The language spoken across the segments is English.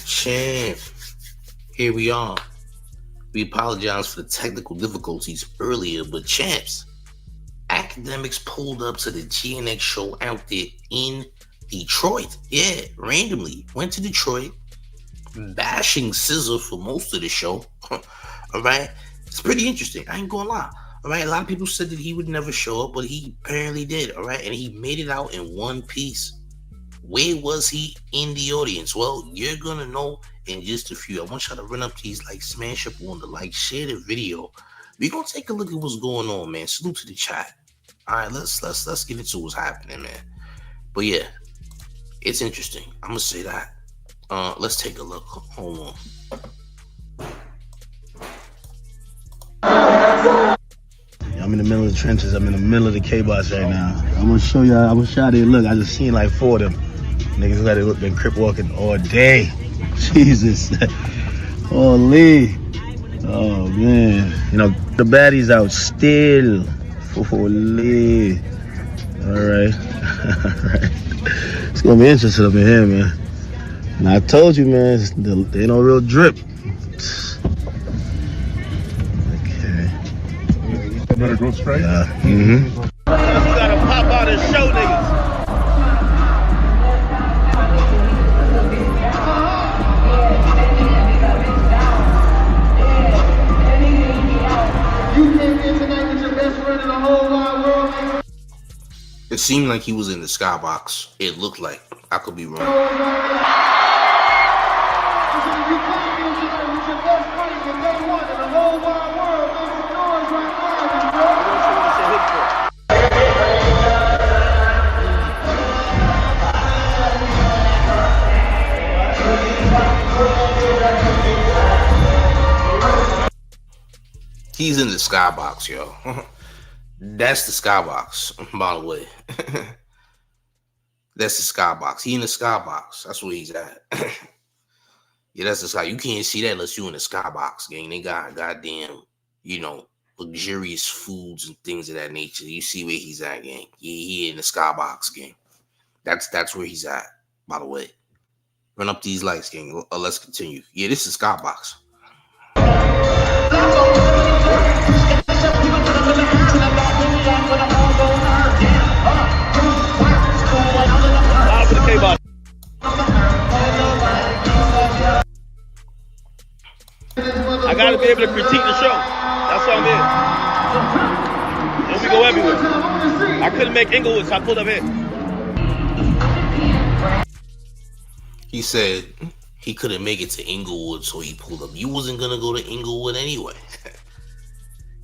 Champ. Here we are. We apologize for the technical difficulties earlier, but champs, Akademiks pulled up to the GNX show out there in Detroit. Yeah, randomly. Went to Detroit, bashing Scissor for most of the show. All right. It's pretty interesting. I ain't gonna lie. All right. A lot of people said that he would never show up, but he apparently did. All right. And he made it out in one piece. Where was he in the audience? Well, you're gonna know in just a few. I want y'all to run up these, like, smash up on the like, share the video. We're gonna take a look at what's going on, man. Salute to the chat. All right, let's get into what's happening, man. But yeah, it's interesting. I'm gonna say that. Let's take a look. Hold on. I'm in the middle of the trenches. I'm in the middle of the K-Bots right now. I'm gonna show y'all. I'm gonna show you. Look, I just seen like 4 of them niggas who had been crip walking all day. Jesus, holy, oh man. You know the baddies out still. Holy. All right, all right. It's gonna be interesting up in here, man. And I told you, man, there ain't no real drip. Better go straight? You gotta pop out and show niggas. You came in tonight with your best friend in the whole wide world. It seemed like he was in the skybox. It looked like. I could be wrong. You came in tonight with your best friend from day one in the whole wide world. Make some noise right now, bro. He's in the skybox, yo. That's the skybox, by the way. That's the skybox. He in the skybox. That's where he's at. Yeah, that's the sky. You can't see that unless you in the skybox, gang. They got goddamn, luxurious foods and things of that nature. You see where he's at, gang. Yeah, he in the skybox, gang. That's where he's at, by the way. Run up these lights, gang. Let's continue. Yeah, this is skybox. I gotta be able to critique the show. That's what I'm in. And we go everywhere. I couldn't make Inglewood, so I pulled up here. He said he couldn't make it to Inglewood, so he pulled up. You wasn't gonna go to Inglewood anyway.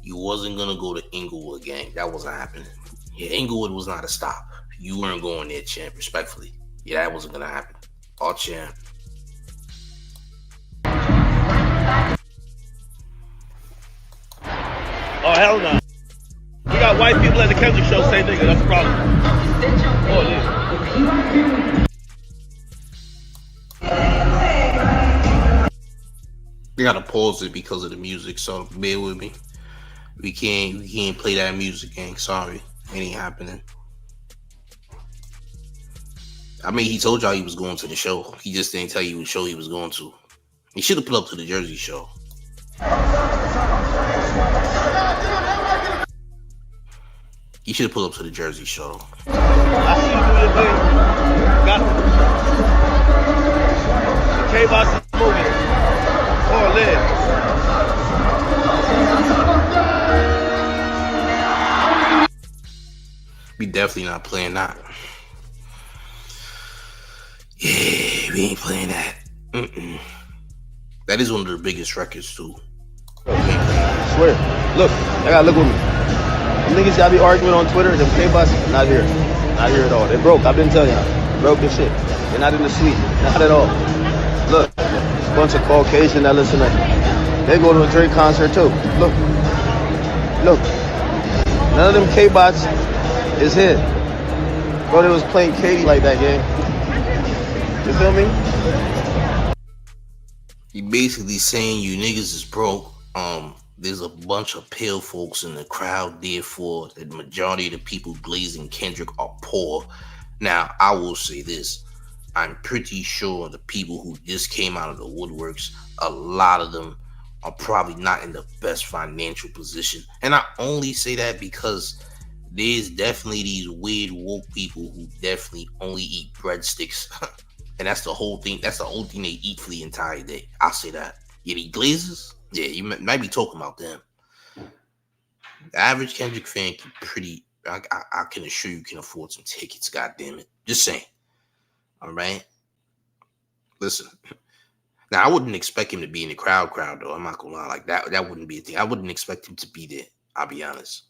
You wasn't gonna go to Inglewood, gang. That wasn't happening. Yeah, Inglewood was not a stop. You weren't going there, champ, respectfully. Yeah, that wasn't gonna happen. Oh, champ. Oh, hell no. We got white people at the Kendrick show, same nigga, that's the problem. Oh, yeah. We gotta pause it because of the music, so bear with me. We can't play that music, gang. Sorry. It ain't happening. I mean, he told y'all he was going to the show. He just didn't tell you what show he was going to. He should have put up to the Jersey show. He should have put up to the Jersey show. I see you do your thing. Got the K-Bots is moving. Poor Liz. We definitely not playing that. Yeah, we ain't playing that. That is one of the biggest records too. I swear. Look, I gotta look with me. Them niggas y'all be arguing on Twitter, them K-Bots, not here. Not here at all. They broke. I've been telling y'all. They broke this shit. They're not in the suite. Not at all. Look, it's a bunch of Caucasian that listen to. They go to a Drake concert too. Look. Look. None of them K-Bots is here. Bro, they was playing Katie like that, gang. You feel me? He basically saying you niggas is broke. There's a bunch of pale folks in the crowd, therefore the majority of the people blazing Kendrick are poor. Now, I will say this. I'm pretty sure the people who just came out of the woodworks, a lot of them are probably not in the best financial position. And I only say that because there's definitely these weird woke people who definitely only eat breadsticks. And that's the whole thing. That's the only thing they eat for the entire day. I'll say that. Yeah, the Glazers, yeah, you might be talking about them. The average Kendrick fan can I can assure you can afford some tickets, god damn it. Just saying. All right. Listen. Now I wouldn't expect him to be in the crowd though. I'm not gonna lie, like that wouldn't be a thing. I wouldn't expect him to be there. I'll be honest.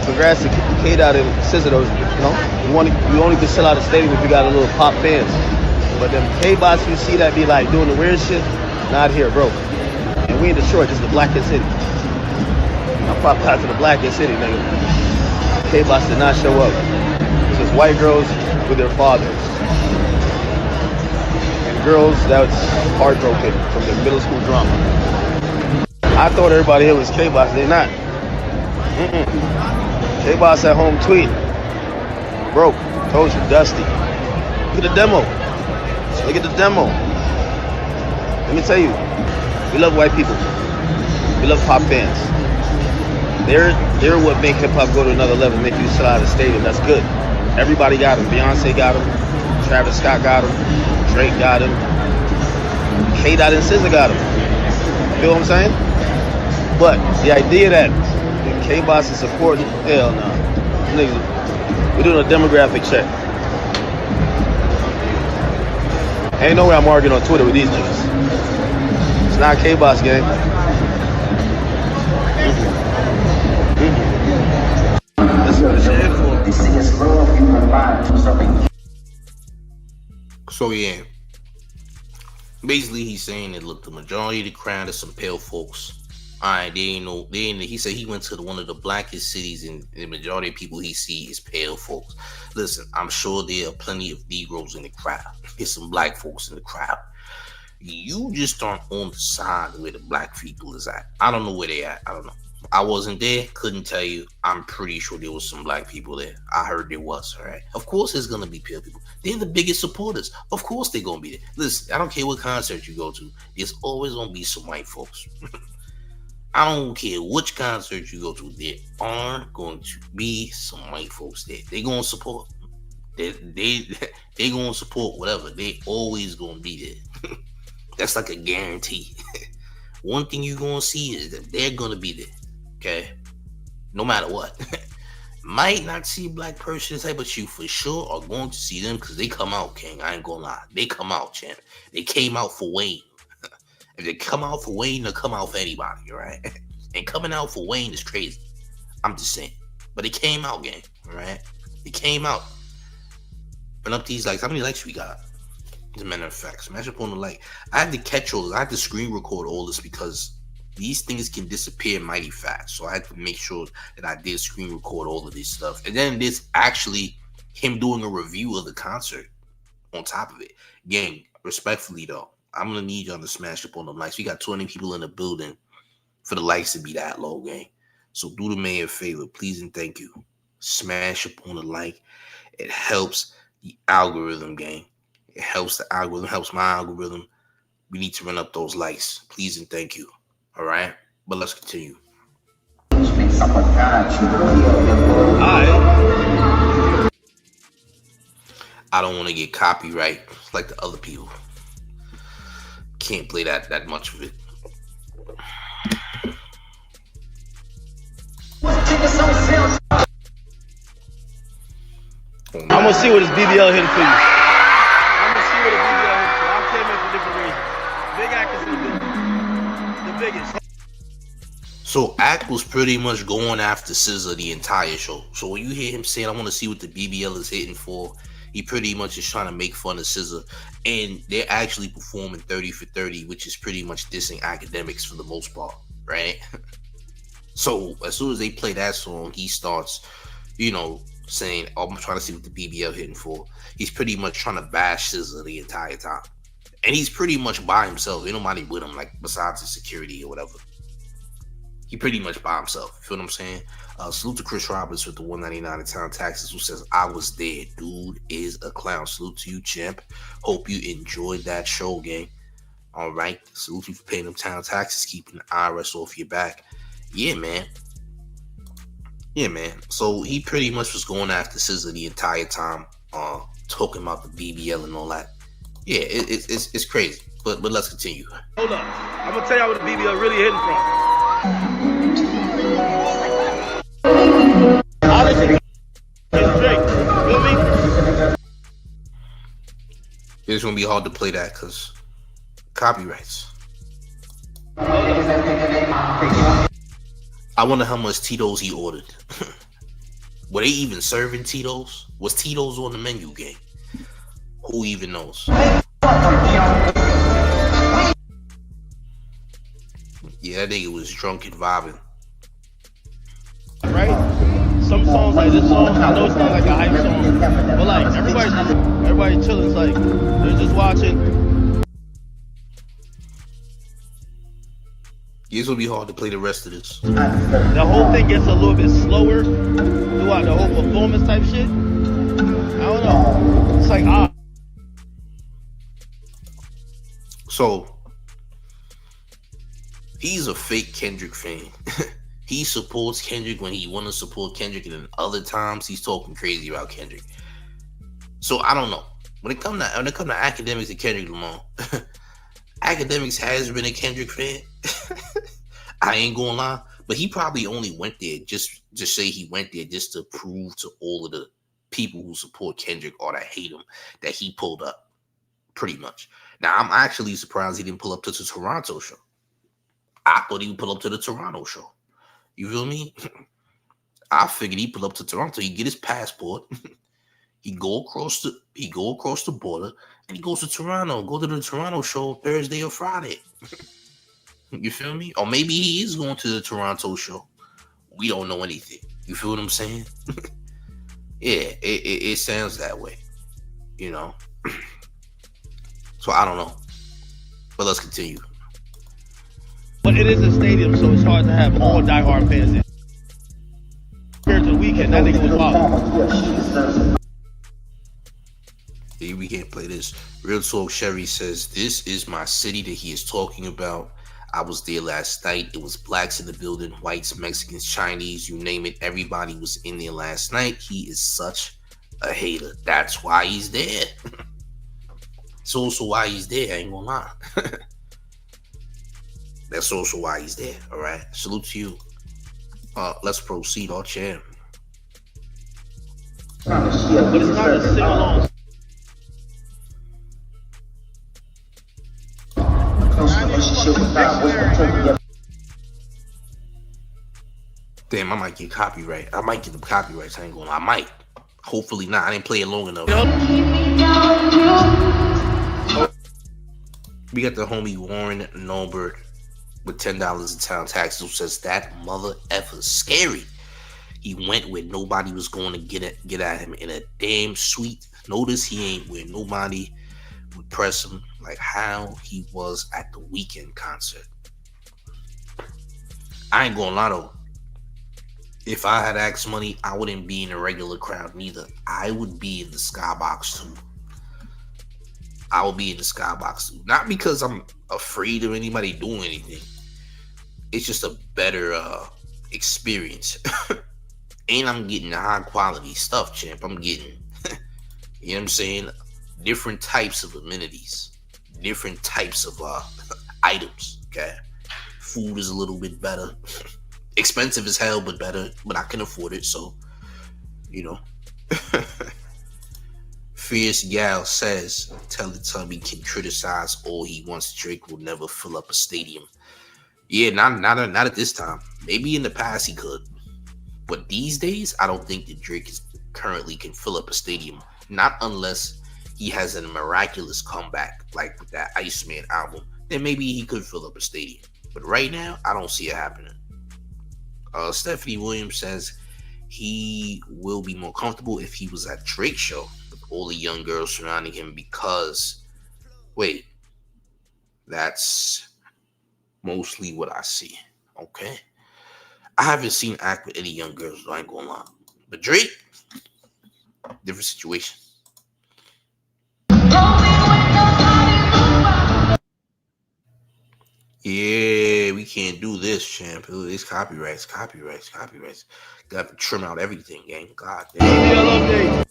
Congrats to K-Dot and SZA though, you know. You only can sell out a stadium if you got a little pop fans. But them K-Bots you see that be like doing the weird shit, not here, bro. And we in Detroit, this is the blackest city. I popped out to the blackest city, nigga. K-Bots did not show up. It's just white girls with their fathers. And girls that's heartbroken from their middle school drama. I thought everybody here was K-Bots, they not. K-Bots at home tweeting. Broke, told you, dusty. Look at the demo. Look at the demo. Let me tell you, we love white people. We love pop fans. They're what make hip hop go to another level, make you sell out a stadium. That's good. Everybody got him. Beyonce got him. Travis Scott got him. Drake got him. K-Dot and SZA got him. Feel what I'm saying? But the idea that K-Bots is supporting, hell no. Niggas, we're doing a demographic check. Ain't no way I'm arguing on Twitter with these niggas. It's not K-Bots gang. So yeah, basically he's saying that look, the majority of the crowd is some pale folks. All right, he said he went to one of the blackest cities, and the majority of people he see is pale folks. Listen, I'm sure there are plenty of Negroes in the crowd. There's some black folks in the crowd. You just aren't on the side where the black people is at. I don't know where they at. I don't know. I wasn't there, couldn't tell you. I'm pretty sure there was some black people there. I heard there was, all right? Of course there's going to be pale people. They're the biggest supporters. Of course they're going to be there. Listen, I don't care what concert you go to. There's always going to be some white folks. I don't care which concert you go to. There are going to be some white folks there. They're going to support. They going to support whatever. They always going to be there. That's like a guarantee. One thing you're going to see is that they're going to be there. Okay, no matter what. Might not see a black person today, but you for sure are going to see them because they come out, King. I ain't gonna lie. They come out, champ. They came out for Wayne. If they come out for Wayne, they'll come out for anybody, all right? And coming out for Wayne is crazy. I'm just saying. But they came out, gang, all right? They came out. Run up these likes. How many likes we got? As a matter of fact, smash up on the like. I had to catch all this. I had to screen record all this because these things can disappear mighty fast. So I had to make sure that I did screen record all of this stuff. And then there's actually him doing a review of the concert on top of it. Gang, respectfully though, I'm going to need y'all to smash up on them likes. We got 20 people in the building for the likes to be that low, gang. So do the man a favor, please and thank you. Smash up on the like. It helps the algorithm, gang. It helps the algorithm, helps my algorithm. We need to run up those likes. Please and thank you. All right, but let's continue. I don't want to get copyright like the other people. Can't play that much of it. I'm gonna see what this BBL hitting for you. I'm gonna see what the BBL hitting for. I came in for different reasons. Big actors in the building. The biggest. So Act was pretty much going after SZA the entire show. So when you hear him saying, I want to see what the BBL is hitting for, he pretty much is trying to make fun of SZA. And they're actually performing 30 for 30, which is pretty much dissing Akademiks for the most part, right? So as soon as they play that song, he starts, saying, oh, I'm trying to see what the BBL hitting for. He's pretty much trying to bash SZA the entire time. And he's pretty much by himself. Ain't nobody with him, like, besides his security or whatever. He pretty much by himself. You feel what I'm saying? Salute to Chris Roberts with the 199 in town taxes, who says, I was there. Dude is a clown. Salute to you, champ. Hope you enjoyed that show, gang. All right. Salute you for paying them town taxes, keeping the IRS off your back. Yeah, man. Yeah, man. So he pretty much was going after SZA the entire time, talking about the BBL and all that. Yeah, it's crazy. But let's continue. Hold up. I'm going to tell y'all where the BBL really hitting from. Honestly, Drake, feel me? It's gonna be hard to play that because copyrights. I wonder how much Tito's he ordered. Were they even serving Tito's? Was Tito's on the menu, gang? Who even knows? Yeah, that nigga was drunk and vibing. Right? Some songs like this song, I know it's not like a hype song, but like everybody chilling, like they're just watching. Yeah, it's gonna be hard to play the rest of this. The whole thing gets a little bit slower throughout the whole performance type shit. I don't know. It's like So he's a fake Kendrick fan. He supports Kendrick when he want to support Kendrick, and then other times he's talking crazy about Kendrick. So I don't know. When it come to Akademiks and Kendrick Lamar, Akademiks has been a Kendrick fan. I ain't gonna lie, but he probably only went there just say he went there just to prove to all of the people who support Kendrick or that hate him that he pulled up. Pretty much. Now I'm actually surprised he didn't pull up to the Toronto show. I thought he would pull up to the Toronto show. You feel me? I figured he'd pull up to Toronto, he'd get his passport, he go across the border, and he goes to Toronto, go to the Toronto show Thursday or Friday. You feel me? Or maybe he is going to the Toronto show. We don't know anything. You feel what I'm saying? Yeah, it sounds that way. You know? So I don't know. But let's continue. But it is a stadium, so it's hard to have all diehard fans in. Compared to the weekend, that nigga was wild. Yeah, we can't play this. Real Talk Sherry says, this is my city that he is talking about. I was there last night. It was blacks in the building, whites, Mexicans, Chinese, you name it. Everybody was in there last night. He is such a hater. That's why he's there. It's also why he's there. I ain't gonna lie. That's also why he's there. All right. Salute to you. Let's proceed, our champ. But it's not a sing-along. Damn, I might get copyright. I might get the copyrights. I ain't gonna lie. I might. Hopefully not. I didn't play it long enough. We got the homie Warren Norbert with $10 in town taxes, who says that mother effer scary. He went where nobody was going to get at him in a damn suite. Notice he ain't where nobody would press him like how he was at the Weeknd concert. I ain't gonna lie though. If I had X money, I wouldn't be in a regular crowd neither. I would be in the skybox too. I would be in the skybox too. Not because I'm afraid of anybody doing anything. It's just a better experience. And I'm getting high quality stuff, champ. I'm getting, you know what I'm saying? Different types of amenities. Different types of items, okay? Food is a little bit better. Expensive as hell, but better. But I can afford it, so, you know. Fierce Gal says, Teletubby can criticize all he wants. Drake will never fill up a stadium. Yeah, not at this time. Maybe in the past he could. But these days, I don't think that Drake currently can fill up a stadium. Not unless he has a miraculous comeback, like with that Iceman album. Then maybe he could fill up a stadium. But right now, I don't see it happening. Stephanie Williams says he will be more comfortable if he was at Drake's show with all the young girls surrounding him because, wait, that's mostly what I see. Okay. I haven't seen act with any young girls, so I ain't gonna lie. But Drake, different situation. Yeah, we can't do this, champ. It's copyrights. Got to trim out everything, gang. God damn.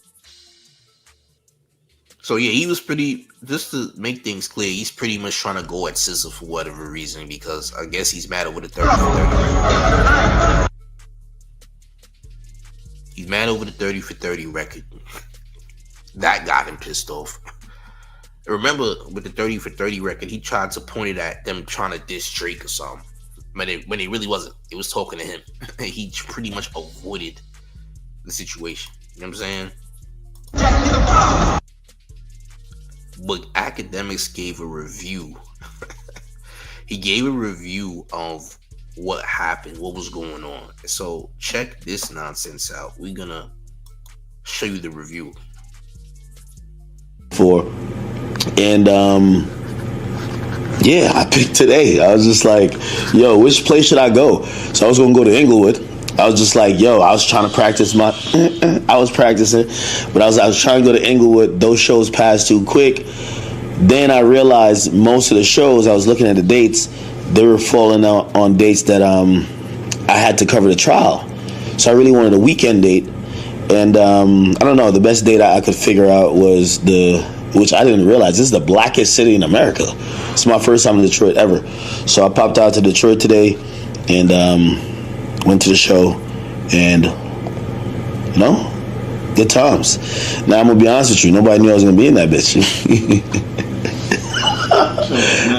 So yeah, he was pretty. Just to make things clear, he's pretty much trying to go at SZA for whatever reason because I guess he's mad over the 30 for 30 record. He's mad over the 30 for 30 record. That got him pissed off. Remember with the 30 for 30 record, he tried to point it at them trying to diss Drake or something. When it really wasn't. It was talking to him. He pretty much avoided the situation. You know what I'm saying? But Akademiks gave a review. He gave a review of what happened, what was going on. So check this nonsense out. We're gonna show you the review. And yeah, I picked today. I was just like, yo, which place should I go? So I was gonna go to Inglewood. I was just like, yo, I was trying to practice I was practicing, but I was trying to go to Inglewood. Those shows passed too quick. Then I realized most of the shows, I was looking at the dates, they were falling out on dates that I had to cover the trial. So I really wanted a weekend date. And I don't know, the best date I could figure out was which I didn't realize, this is the blackest city in America. It's my first time in Detroit ever. So I popped out to Detroit today and went to the show and, you know, good times. Now, I'm going to be honest with you. Nobody knew I was going to be in that bitch.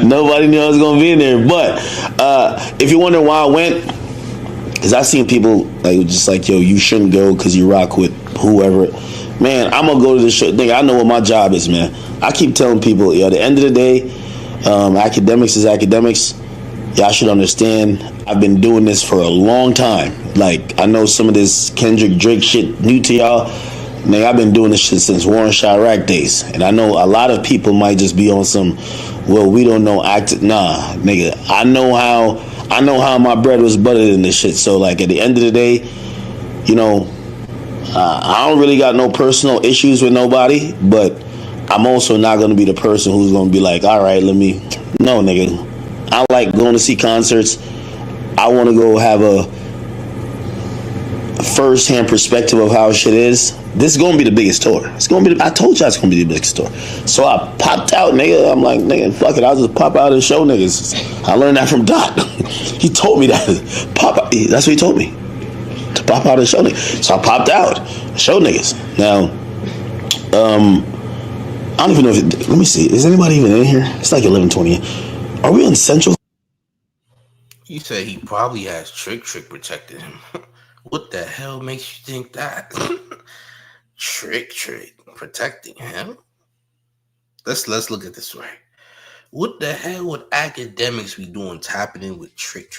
Nobody knew I was going to be in there. But if you're wondering why I went, because I've seen people like just like, yo, you shouldn't go because you rock with whoever. Man, I'm going to go to the show. Nigga, I know what my job is, man. I keep telling people, yo, at the end of the day, Akademiks is Akademiks. Y'all should understand, I've been doing this for a long time. Like, I know some of this Kendrick, Drake shit new to y'all. Nigga, I've been doing this shit since Warren Chirac days. And I know a lot of people might just be on some, well, we don't know Nah, nigga, I know how my bread was buttered in this shit. So, like, at the end of the day, you know, I don't really got no personal issues with nobody, but I'm also not going to be the person who's going to be like, all right, no, nigga. I like going to see concerts. I want to go have a first-hand perspective of how shit is. This is going to be the biggest tour. I told y'all it's going to be the biggest tour. So I popped out, nigga. I'm like, nigga, fuck it. I'll just pop out and show niggas. I learned that from Doc. He told me that. Pop out. That's what he told me. To pop out and show niggas. So I popped out. Show niggas. Now, I don't even know if let me see. Is anybody even in here? It's like 11:20. Are we in Central? You said he probably has Trick protecting him. What the hell makes you think that? Trick protecting him? Let's look at this right. What the hell would Akademiks be doing tapping in with Trick?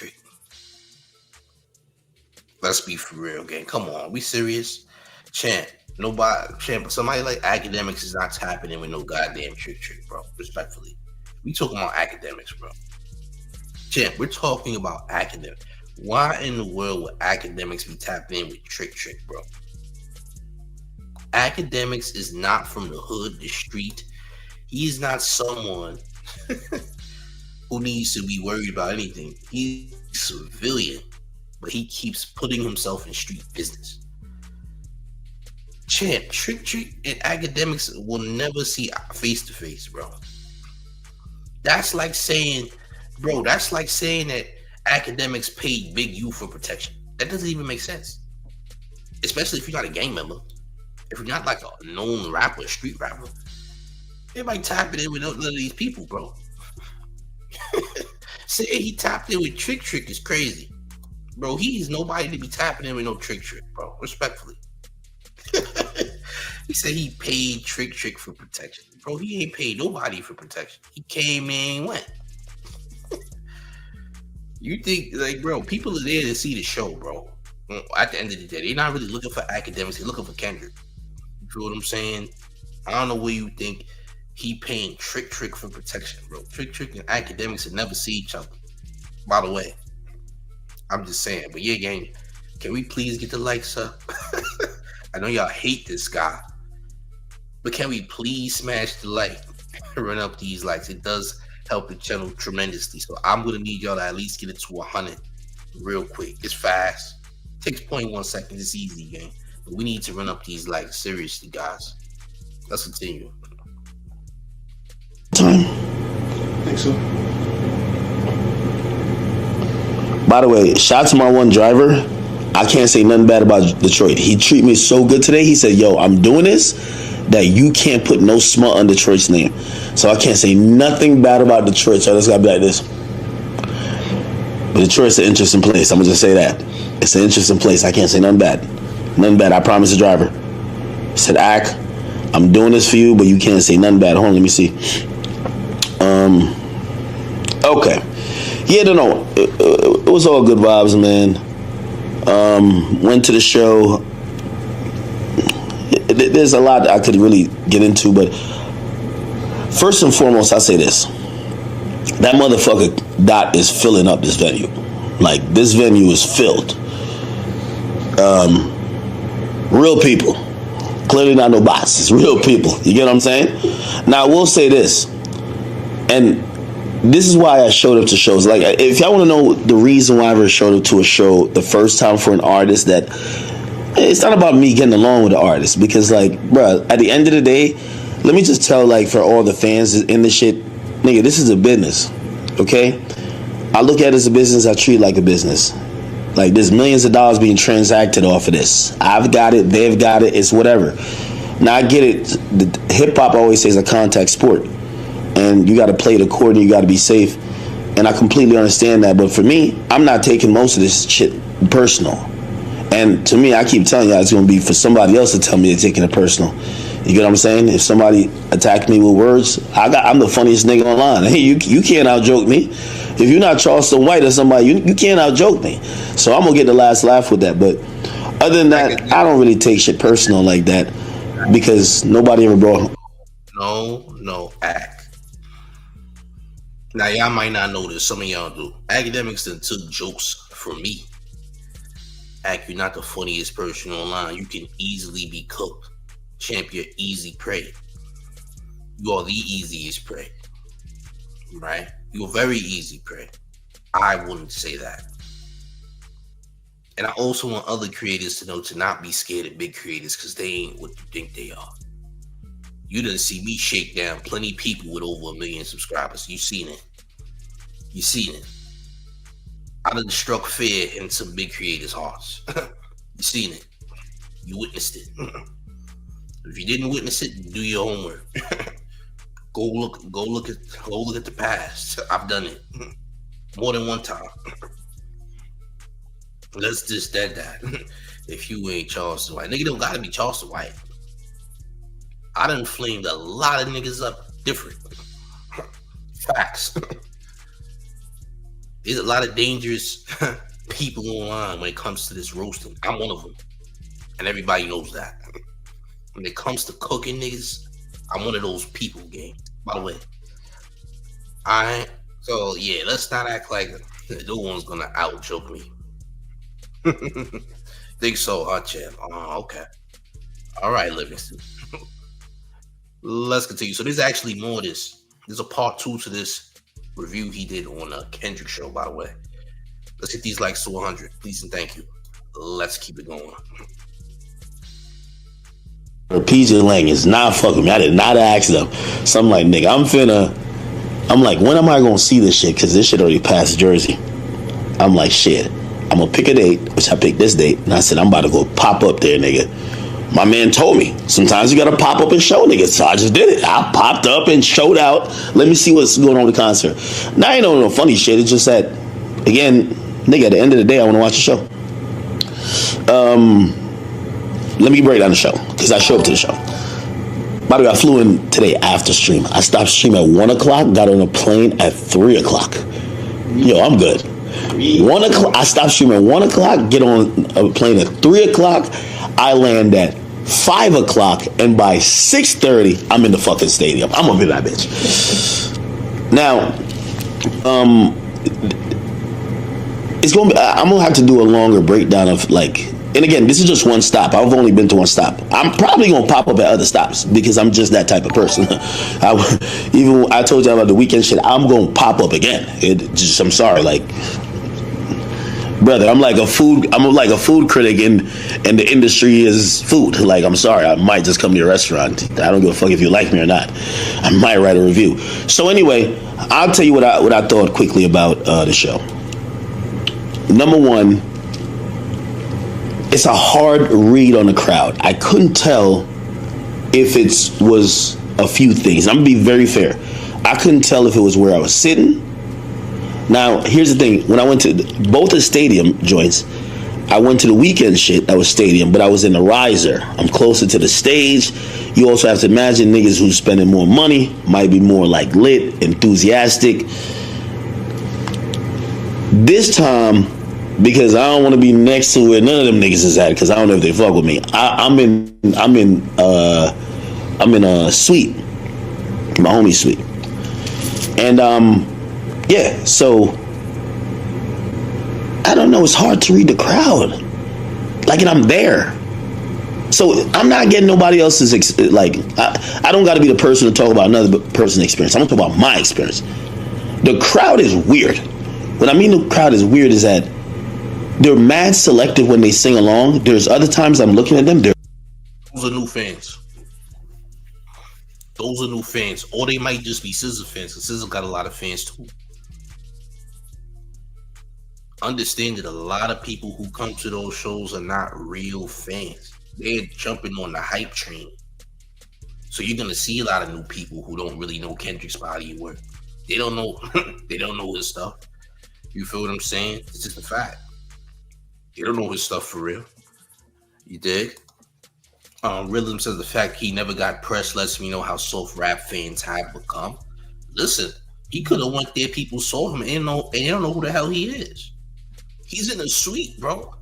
Let's be for real, gang. Come on, we serious? Champ, somebody like Akademiks is not tapping in with no goddamn Trick, bro. Respectfully. We talking about Akademiks, bro. Champ, we're talking about Akademiks. Why in the world would Akademiks be tapping in with Trick, bro? Akademiks is not from the hood, the street. He is not someone who needs to be worried about anything. He's a civilian, but he keeps putting himself in street business. Champ, Trick and Akademiks will never see face to face, bro. That's like saying that Akademiks paid Big U for protection. That doesn't even make sense. Especially if you're not a gang member. If you're not like a known rapper, street rapper. Everybody tapping in with none of these people, bro. Saying he tapped in with Trick is crazy. Bro, he's nobody to be tapping in with no Trick, bro. Respectfully. He said he paid Trick for protection. Bro, he ain't paid nobody for protection. He came in and went. You think, like, bro, people are there to see the show, bro. At the end of the day, they're not really looking for Akademiks. They're looking for Kendrick. You feel what I'm saying? I don't know where you think he paying Trick for protection, bro. Trick and Akademiks will never see each other. By the way, I'm just saying. But yeah, gang, can we please get the likes up? I know y'all hate this guy, but can we please smash the like, run up these likes? It does help the channel tremendously. So I'm gonna need y'all to at least get it to 100 real quick. It's fast. Takes 0.1 seconds. It's easy, gang. But we need to run up these likes seriously, guys. Let's continue. Time. Think so? By the way, shout out to my one driver. I can't say nothing bad about Detroit. He treated me so good today. He said, yo, I'm doing this that you can't put no smut on Detroit's name. So I can't say nothing bad about Detroit. So I just gotta be like this. But Detroit's an interesting place. I'm gonna just say that. It's an interesting place. I can't say nothing bad. Nothing bad. I promise the driver. He said, Ak, I'm doing this for you, but you can't say nothing bad. Hold on, let me see. Okay. Yeah, no. It was all good vibes, man. Went to the show. There's a lot I could really get into, but first and foremost, I'll say this. That motherfucker Dot is filling up this venue. Like, this venue is filled. Real people. Clearly not no bots. It's real people. You get what I'm saying? Now, I will say this. And this is why I showed up to shows. Like, if y'all want to know the reason why I ever showed up to a show the first time for an artist, that it's not about me getting along with the artist. Because, like, bruh, at the end of the day, let me just tell, like, for all the fans in this shit, nigga, this is a business, okay? I look at it as a business. I treat it like a business. Like, there's millions of dollars being transacted off of this. I've got it. They've got it. It's whatever. Now, I get it. Hip-hop always says a contact sport. And you got to play it accordingly. You got to be safe. And I completely understand that. But for me, I'm not taking most of this shit personal. And to me, I keep telling y'all it's going to be for somebody else to tell me they're taking it personal. You get what I'm saying? If somebody attacked me with words, I'm the funniest nigga online. Hey, you can't out-joke me. If you're not Charleston White or somebody, you can't out-joke me. So I'm going to get the last laugh with that. But other than that, I don't really take shit personal like that because nobody ever brought... No, Ak. Now, y'all might not know this. Some of y'all do. Akademiks done took jokes from me. Ak, you're not the funniest person online. You can easily be cooked. Champ, you're easy prey. You are the easiest prey. Right? You're very easy prey. I wouldn't say that. And I also want other creators to know to not be scared of big creators because they ain't what you think they are. You didn't see me shake down plenty of people with over 1 million subscribers. You seen it. You seen it. I done struck fear in some big creators' hearts. You seen it. You witnessed it. If you didn't witness it, do your homework. Go look at the past. I've done it more than one time. Let's just that. If you ain't Charleston White, nigga don't gotta be Charleston White. I done flamed a lot of niggas up different. Facts. There's a lot of dangerous people online when it comes to this roasting. I'm one of them. And everybody knows that. When it comes to cooking niggas, I'm one of those people, gang. By the way. Alright. So yeah, let's not act like no one's gonna out joke me. Think so, huh, champ? Okay. Alright, Livingston. Let's continue. So there's actually more of this. There's a part 2 to this review he did on a Kendrick show, by the way. Let's get these likes to 100. Please and thank you. Let's keep it going. PJ Lang is not fucking me. I did not ask them. So I'm like, nigga, I'm like, when am I going to see this shit? Because this shit already passed Jersey. I'm like, shit. I'm going to pick a date, which I picked this date. And I said, I'm about to go pop up there, nigga. My man told me, sometimes you got to pop up and show niggas. So I just did it. I popped up and showed out. Let me see what's going on with the concert. Now, I ain't no funny shit. It's just that, again, nigga, at the end of the day, I want to watch the show. Let me break down the show, because I show up to the show. By the way, I flew in today after stream. I stopped stream at 1 o'clock, got on a plane at 3 o'clock. Yo, I'm good. 1 o'clock. I stopped streaming at 1 o'clock, get on a plane at 3 o'clock. I land at 5 o'clock, and by 6:30, I'm in the fucking stadium. I'm gonna be that bitch. Now, it's gonna be, I'm gonna have to do a longer breakdown of like, and again, this is just one stop. I've only been to one stop. I'm probably gonna pop up at other stops because I'm just that type of person. Even when I told you about the weekend shit, I'm gonna pop up again. I'm sorry, like, brother, I'm like a food critic, and the industry is food. Like, I'm sorry, I might just come to your restaurant. I don't give a fuck if you like me or not. I might write a review. So anyway, I'll tell you what I thought quickly about the show. Number one, it's a hard read on the crowd. I couldn't tell if it was a few things. I'm gonna be very fair. I couldn't tell if it was where I was sitting. Now, here's the thing. When I went to both the stadium joints, I went to the weekend shit that was stadium, but I was in the riser. I'm closer to the stage. You also have to imagine niggas who's spending more money might be more like lit, enthusiastic. This time, because I don't want to be next to where none of them niggas is at, because I don't know if they fuck with me. I'm in a suite, my homie's suite, and yeah. So I don't know. It's hard to read the crowd, like, and I'm there, so I'm not getting nobody else's like. I don't got to be the person to talk about another person's experience. I'm gonna talk about my experience. The crowd is weird. What I mean the crowd is weird is that they're mad selective when they sing along. There's other times I'm looking at them. Those are new fans. Those are new fans. Or they might just be SZA fans, because SZA got a lot of fans too. Understand that a lot of people who come to those shows are not real fans. They're jumping on the hype train. So you're gonna see a lot of new people who don't really know Kendrick's body of work. They don't know they don't know his stuff. You feel what I'm saying? It's just a fact. They don't know his stuff for real. You dig? Rhythm says the fact he never got pressed lets me know how soft rap fans have become. Listen, he could have went there, people saw him, and they don't know who the hell he is. He's in a suite, bro.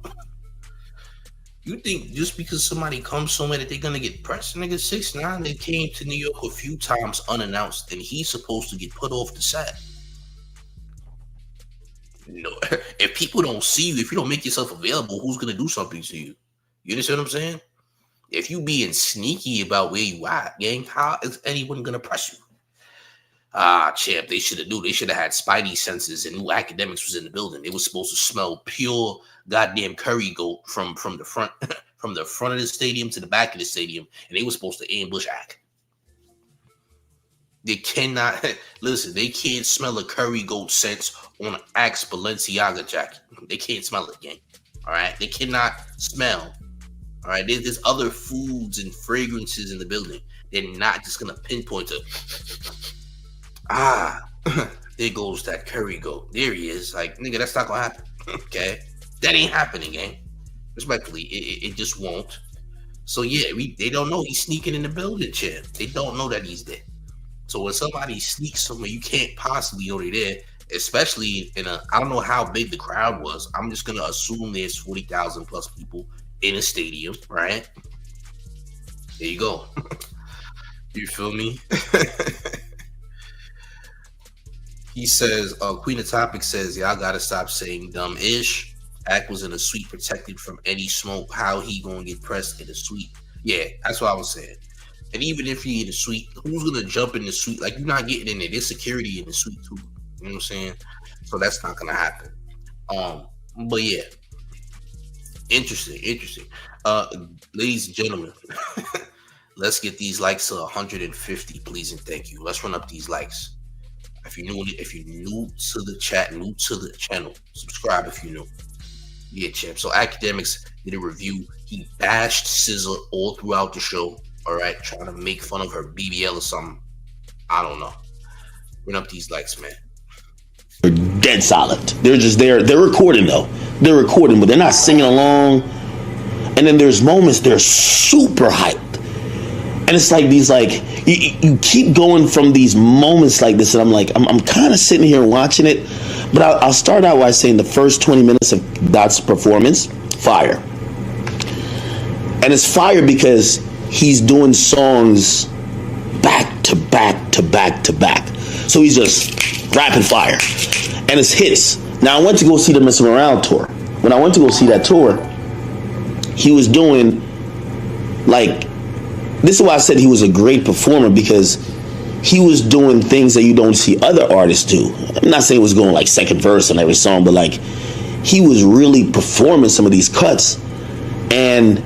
You think just because somebody comes somewhere that they're gonna get pressed? Nigga, 6ix9ine, they came to New York a few times unannounced, and he's supposed to get put off the set. No, if people don't see you, if you don't make yourself available, who's gonna do something to you? You understand what I'm saying? If you being sneaky about where you at, gang, how is anyone gonna press you? Champ, they should have knew. They should have had spidey senses and knew Akademiks was in the building. They were supposed to smell pure goddamn curry goat from the front from the front of the stadium to the back of the stadium, and they were supposed to ambush Ak. They cannot listen. They can't smell a curry goat scent on an Axe Balenciaga jacket. They can't smell it, gang. All right, they cannot smell. All right, there's other foods and fragrances in the building. They're not just gonna pinpoint to. There goes that curry goat. There he is. Like, nigga, that's not gonna happen. Okay, that ain't happening, gang. Respectfully, it just won't. So yeah, they don't know he's sneaking in the building, champ. They don't know that he's there. So when somebody sneaks somewhere, you can't possibly know they're there, especially I don't know how big the crowd was. I'm just going to assume there's 40,000 plus people in a stadium, right? There you go. You feel me? He says, Queen of Topic says, y'all got to stop saying dumb-ish. Ak was in a suite protected from any smoke. How he going to get pressed in a suite? Yeah, that's what I was saying. And even if you're in the suite, who's gonna jump in the suite? Like, you're not getting in there. There's security in the suite too. You know what I'm saying? So that's not gonna happen. But yeah, interesting. Ladies and gentlemen, let's get these likes to 150, please and thank you. Let's run up these likes. If you're new to the chat, new to the channel, subscribe if you're new. Yeah, champ. So Akademiks did a review. He bashed SZA all throughout the show. All right, trying to make fun of her BBL or something. I don't know. Run up these likes, man. They're dead solid. They're just there. They're recording though. They're recording, but they're not singing along. And then there's moments they're super hyped. And it's like these, like, you keep going from these moments like this, and I'm like, I'm kind of sitting here watching it. But I'll start out by saying the first 20 minutes of Dot's performance, fire. And it's fire because he's doing songs back to back to back to back. So he's just rapid fire. And it's hits. Now I went to go see the Miss Morale tour. When I went to go see that tour, he was doing like, this is why I said he was a great performer, because he was doing things that you don't see other artists do. I'm not saying he was going like second verse on every song, but like he was really performing some of these cuts, and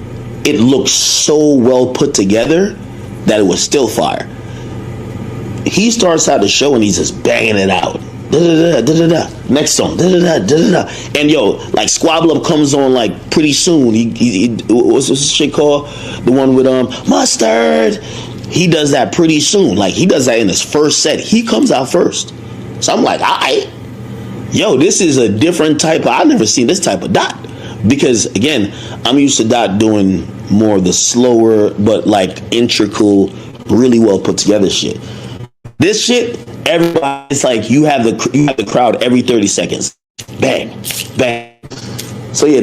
it looked so well put together that it was still fire. He starts out the show and he's just banging it out. Next song, and yo, like Squabble Up comes on like pretty soon. He what's this shit called? The one with Mustard. He does that pretty soon. Like he does that in his first set. He comes out first. So I'm like, yo, this is a different type. I've never seen this type of Dot, because again, I'm used to Dot doing more of the slower but like integral, really well put together shit. This shit, everybody, it's like you have the crowd every 30 seconds. Bang, bang. So yeah,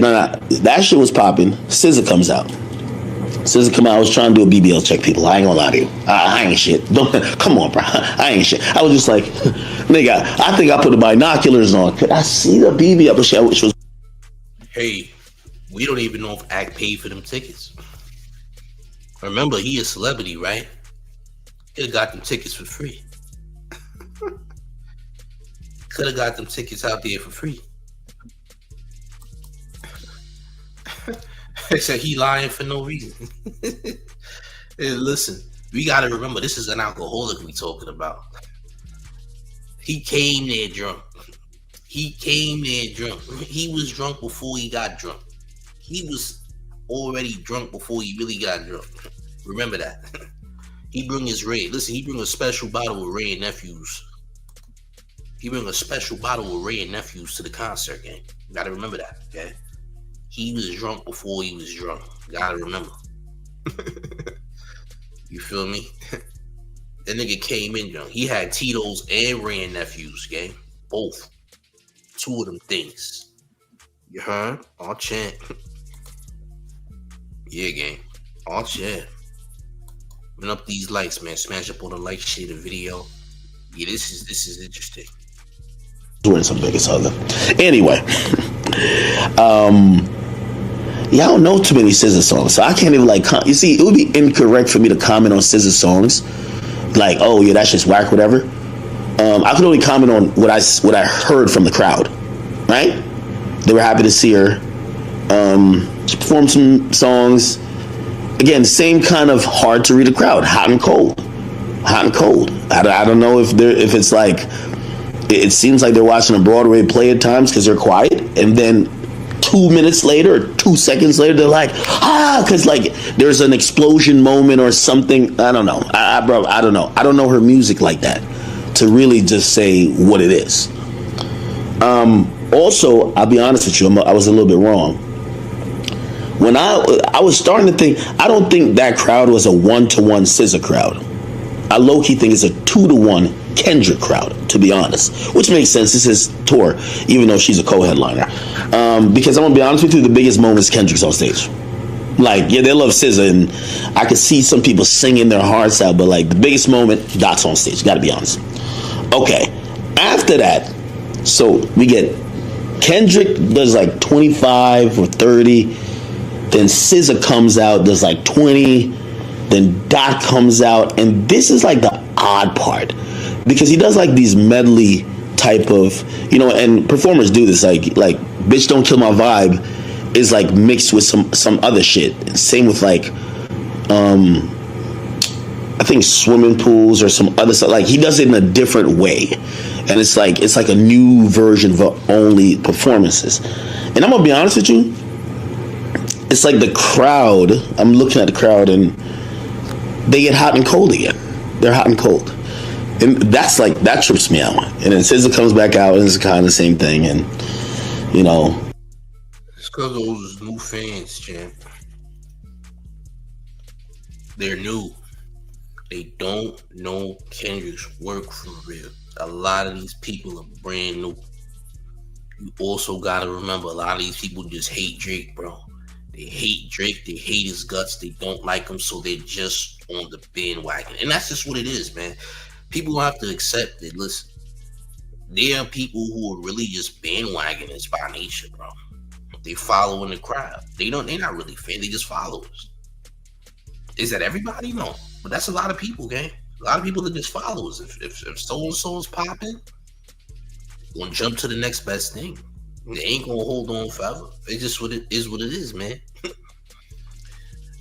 that shit was popping. SZA comes out. SZA come out. I was trying to do a BBL check, people. I ain't gonna lie to you. I ain't shit. Come on, bro. I ain't shit. I was just like, nigga, I think I put the binoculars on. Could I see the BBL? But shit, which was. Hey, we don't even know if Act paid for them tickets. Remember, he a celebrity, right? Could have got them tickets for free. Could have got them tickets out there for free. Except he lying for no reason. Hey, listen, we got to remember, this is an alcoholic we talking about. He came there drunk. He was drunk before he got drunk. He was already drunk before he really got drunk. Remember that. He bring his Ray. Listen, he bring a special bottle of Ray and Nephews. He bring a special bottle of Ray and Nephews to the concert game. You gotta remember that, okay? He was drunk before he was drunk. You gotta remember. You feel me? That nigga came in drunk. He had Tito's and Ray and Nephews, okay? Both. Two of them things. You heard? All chant. Yeah, gang. All chant. Run up these likes, man. Smash up on the like, share the video. Yeah, this is interesting. Doing some biggest other. Anyway, yeah, I don't know too many SZA songs, so I can't even like. You see, it would be incorrect for me to comment on SZA songs, like, oh yeah, that's just whack, whatever. I could only comment on what I heard from the crowd. Right? They were happy to see her. She performed some songs. Again, same kind of hard to read the crowd, hot and cold. I don't know if it's like, it seems like they're watching a Broadway play at times because they're quiet, and then 2 minutes later or 2 seconds later they're like, because like there's an explosion moment or something. I don't know. I don't know. I don't know her music like that to really just say what it is. Also, I'll be honest with you, I was a little bit wrong. When I was starting to think, I don't think that crowd was a 1-to-1 SZA crowd. I low-key think it's a 2-to-1 Kendrick crowd, to be honest. Which makes sense. This is tour, even though she's a co-headliner. Because I'm going to be honest with you, the biggest moment is Kendrick's on stage. Like, yeah, they love SZA, and I could see some people singing their hearts out, but like the biggest moment, Dot's on stage. Got to be honest. Okay. After that, so we get Kendrick does like 25 or 30. Then SZA comes out, does like 20. Then Dot comes out, and this is like the odd part because he does like these medley type of, and performers do this, like Bitch Don't Kill My Vibe is like mixed with some other shit. Same with like I think Swimming Pools or some other stuff. Like he does it in a different way, and it's like a new version of only performances. And I'm gonna be honest with you, it's like the crowd, I'm looking at the crowd and they get hot and cold again. They're hot and cold. And that trips me out. And then SZA comes back out and it's kind of the same thing. And, It's because those new fans, champ. They're new. They don't know Kendrick's work for real. A lot of these people are brand new. You also got to remember, a lot of these people just hate Drake, bro. They hate Drake. They hate his guts. They don't like him, so they're just on the bandwagon. And that's just what it is, man. People have to accept it. Listen, There are people who are really just bandwagoners by nature, bro. They follow in the crowd. They're not really fans, they just followers. Is that everybody? No. But that's a lot of people, gang. A lot of people are just followers. If so and so is popping, gonna jump to the next best thing. They ain't gonna hold on forever. It's just what it is, man.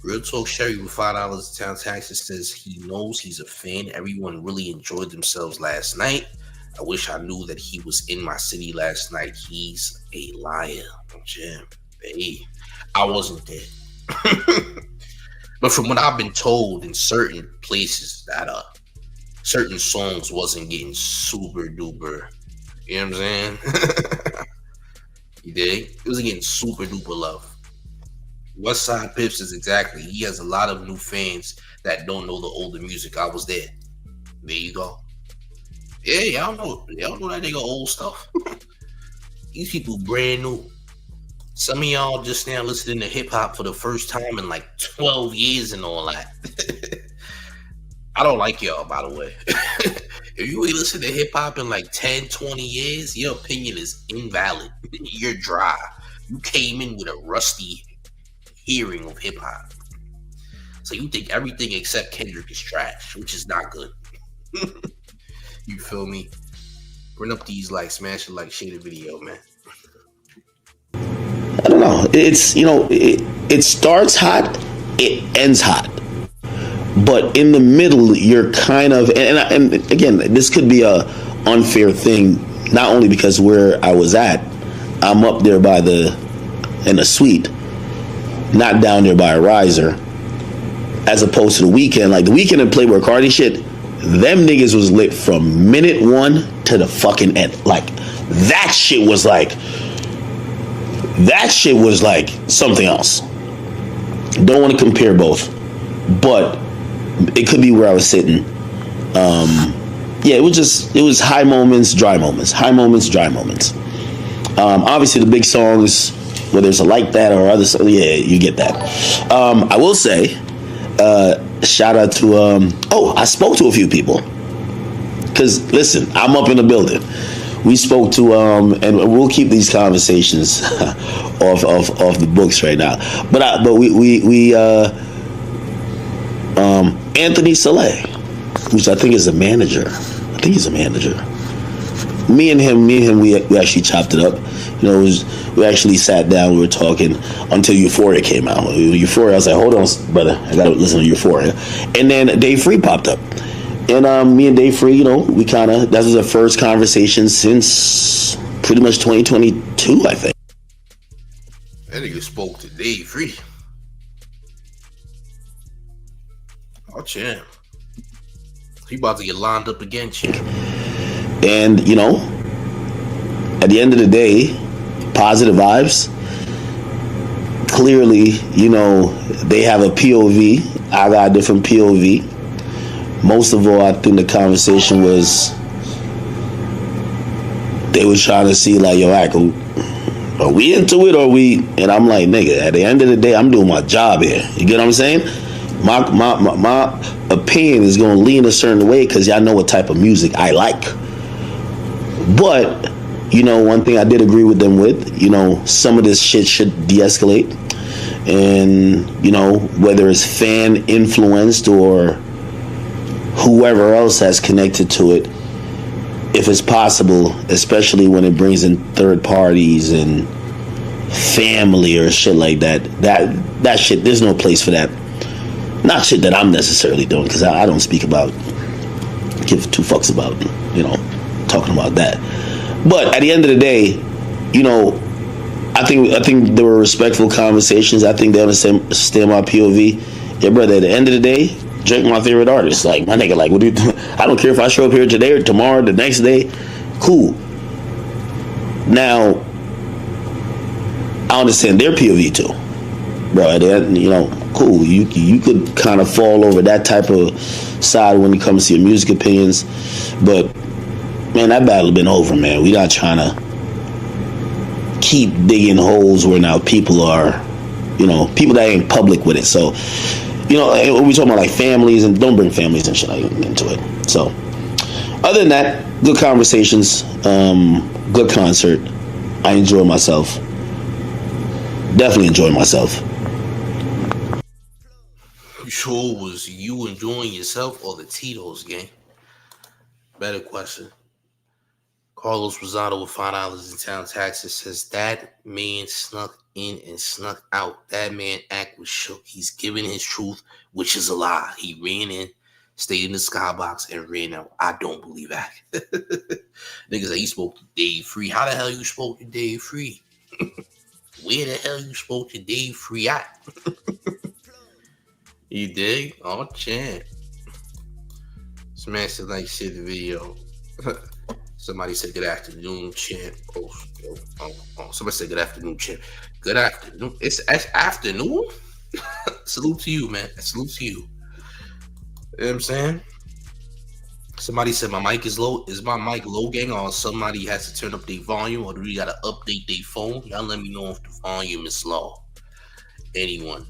Real Talk Sherry with $5 town taxes says he knows he's a fan. Everyone really enjoyed themselves last night. I wish I knew that he was in my city last night. He's a liar. Jim, hey, I wasn't there. But from what I've been told in certain places that certain songs wasn't getting super duper. You know what I'm saying? You dig? It wasn't getting super duper love. Westside Pips is exactly. He has a lot of new fans that don't know the older music. I was there. There you go. Yeah, y'all know that nigga old stuff. These people brand new. Some of y'all just now listening to hip hop for the first time in like 12 years and all that. I don't like y'all, by the way. If you ain't listen to hip hop in like 10, 20 years, your opinion is invalid. You're dry. You came in with a rusty hearing of hip hop. So you think everything except Kendrick is trash, which is not good. You feel me? Run up these likes, smash the like, share the video, man. I don't know. It's, it starts hot, it ends hot. But in the middle, you're kind of, and again, this could be a unfair thing, not only because where I was at, I'm up there in a suite, not down there by a riser, as opposed to the weekend. Like the weekend in Playboy Cardi shit, them niggas was lit from minute one to the fucking end. Like that shit was like something else. Don't want to compare both, but it could be where I was sitting. Yeah, it was high moments, dry moments, high moments, dry moments. Obviously the big songs, whether there's a like that or other, yeah, you get that. I will say, shout out to, I spoke to a few people. Cause listen, I'm up in the building. We spoke to, and we'll keep these conversations off the books right now. But we Anthony Saleh, which I think is a manager. I think he's a manager. Me and him, we actually chopped it up. We actually sat down, we were talking until Euphoria came out. Euphoria, I was like, hold on, brother, I gotta listen to Euphoria. And then Dave Free popped up. And me and Dave Free, we that was the first conversation since pretty much 2022, I think. That nigga spoke to Dave Free. Oh, champ. He about to get lined up again, champ. And, at the end of the day, positive vibes. Clearly, they have a POV. I got a different POV. Most of all, I think the conversation was, they was trying to see like, yo, are we into it or are we? And I'm like, nigga, at the end of the day, I'm doing my job here. You get what I'm saying? My opinion is going to lean a certain way because y'all know what type of music I like. But, one thing I did agree with them with, some of this shit should de-escalate. And, whether it's fan influenced or whoever else has connected to it, if it's possible, especially when it brings in third parties and family or shit like that shit, there's no place for that. Not shit that I'm necessarily doing, because I don't give two fucks about, talking about that. But at the end of the day, I think there were respectful conversations. I think they understand my POV. Yeah, brother, at the end of the day, Drake my favorite artist. Like, my nigga, like, what do you do? I don't care if I show up here today or tomorrow, the next day. Cool. Now, I understand their POV too. Bro, at the end, cool. You could kind of fall over that type of side when it comes to your music opinions. But, man, that battle been over, man. We not trying to keep digging holes where now people are, people that ain't public with it. So, we talking about like families, and don't bring families and shit like into it. So, Other than that, good conversations, good concert. I enjoy myself. Definitely enjoy myself. You sure it was you enjoying yourself or the Tito's game? Better question. Carlos Rosado with $5 in town taxes says that man snuck in and snuck out. That man act was shook. He's giving his truth, which is a lie. He ran in, stayed in the skybox, and ran out. I don't believe that. Niggas say he spoke to Dave Free. How the hell you spoke to Dave Free? Where the hell you spoke to Dave Free at? You dig? Oh, champ. Smash the like shit video. Somebody said good afternoon, champ. Somebody said good afternoon, champ. Good afternoon. It's afternoon? Salute to you, man. Salute to you. You know what I'm saying? Somebody said my mic is low. Is my mic low, gang? Or somebody has to turn up their volume, or do we gotta update their phone? Y'all let me know if the volume is low. Anyone,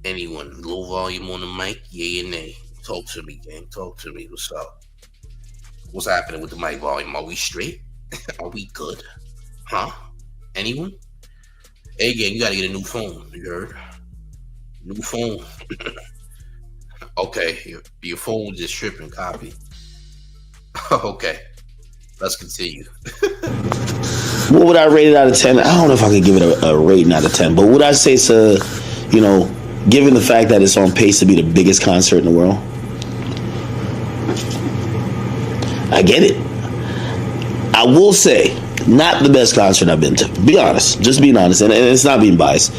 low volume on the mic, yay or nay? Talk to me, gang. Talk to me. What's up? What's happening with the mic volume? Are we straight? Are we good? Huh? Anyone? Hey, gang, you gotta get a new phone. You heard? New phone. Okay, your phone was just tripping. Copy. Okay, let's continue. What would I rate it out of 10? I don't know if I could give it a rating out of 10, but would I say it's given the fact that it's on pace to be the biggest concert in the world? I get it. I will say, not the best concert I've been to. Be honest. Just being honest. And it's not being biased.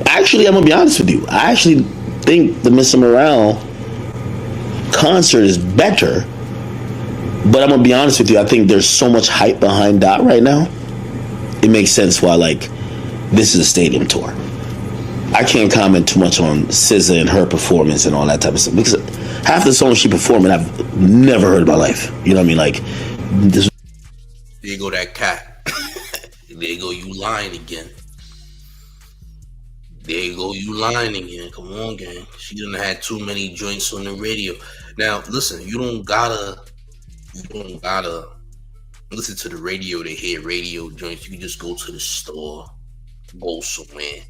Actually, I'm going to be honest with you. I actually think the Mr. Morale concert is better. But I'm going to be honest with you. I think there's so much hype behind Dot right now. It makes sense why, this is a stadium tour. I can't comment too much on SZA and her performance and all that type of stuff, because half the songs she performed I've never heard in my life. You know what I mean? This. There you go, that cat. There you go, you lying again. There you go, you lying again. Come on, gang. She done had too many joints on the radio. Now, listen, you don't gotta listen to the radio to hear radio joints. You can just go to the store, go somewhere.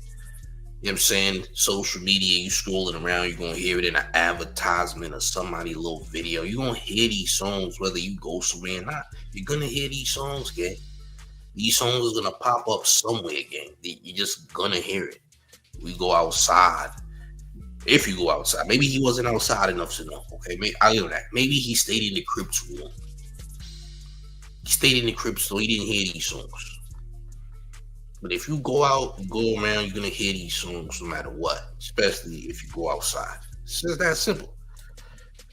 You know what I'm saying? Social media, you scrolling around, you're going to hear it in an advertisement or somebody's little video. You're going to hear these songs whether you go somewhere or not. You're going to hear these songs, gang. These songs are going to pop up somewhere, gang. You're just going to hear it. We go outside. If you go outside. Maybe he wasn't outside enough to know, okay? I'll give that. Maybe he stayed in the crib too long. He stayed in the crib so he didn't hear these songs. But if you go out and go around, you're going to hear these songs no matter what, especially if you go outside. It's just that simple.